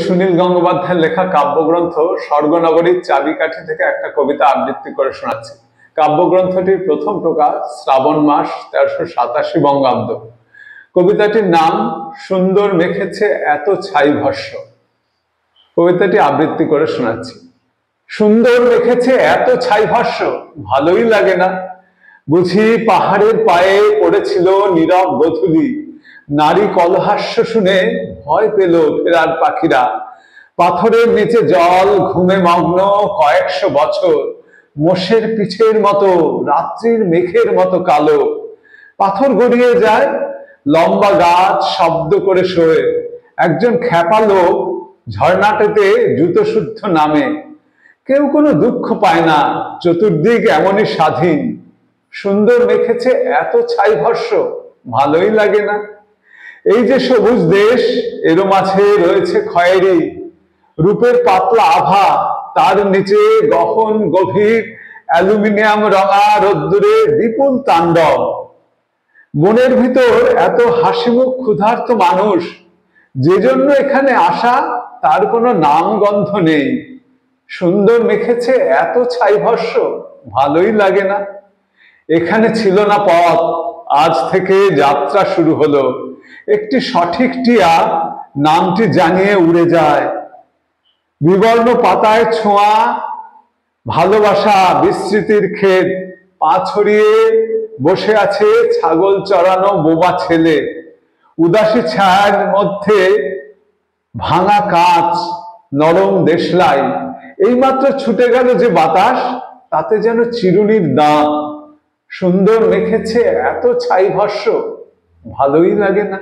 সুনীল গঙ্গোপাধ্যায়ের লেখা কাব্যগ্রন্থ স্বর্গনগরীর চাবিকাঠি থেকে একটা কবিতা আবৃত্তি করে শোনাচ্ছি। কাব্যগ্রন্থটির প্রথম প্রকাশ শ্রাবণ মাস 1387 বঙ্গাব্দ। কবিতাটির নাম সুন্দর মেখেছে এত ছাই ভস্য। কবিতাটি আবৃত্তি করে শোনাচ্ছি। সুন্দর মেখেছে এত ছাই ভস্য, ভালোই লাগে না। বুঝি পাহাড়ের পায়ে পড়েছিল নীরব গোধূলি, নারী কলহাস্য শুনে ভয় পেল ফেরার পাখিরা। পাথরের নিচে জল ঘুমে মগ্ন কয়েকশো বছর, মোষের পিঠের মতো রাত্রির মেঘের মতো কালো। পাথর গড়িয়ে যায়, লম্বা গাছ শব্দ করে শোয়ে। একজন খ্যাপা লোক ঝর্ণাটাতে জুতো শুদ্ধ নামে। কেউ কোনো দুঃখ পায় না, চতুর্দিক এমনই স্বাধীন। সুন্দর মেখেছে এত ছাই ভস্য, ভালোই লাগে না। এই যে সবুজ দেশ, এর মাঝে রয়েছে খয়েরি রূপের পাতলা আভা, তার নিচে গহন গভীর অ্যালুমিনিয়াম রঙা রোদ্দুরে বিপুল তাণ্ডব। বনের ভিতর এত হাসিমুখ ক্ষুধার্ত মানুষ, যে জন্য এখানে আসা তার কোনো নাম গন্ধ নেই। সুন্দর মেখেছে এত ছাই ভস্য, ভালোই লাগে না। এখানে ছিল না পথ, আজ থেকে যাত্রা শুরু হলো। একটি সঠিক টিয়া নামটি জানিয়ে উড়ে যায়। বিবর্ণ পাতায় ছোঁয়া ভালোবাসা বিস্মৃতির ক্ষেত, পা ছড়িয়ে বসে আছে ছাগল চড়ানো বোবা ছেলে। উদাসী ছায়ার মধ্যে ভাঙা কাঁচ, নরম দেশলাই। এইমাত্র ছুটে গেল যে বাতাস, তাতে যেন চিরুনির দাঁত। সুন্দর মেখেছে এত ছাই ভস্য, ভালোই লাগে না।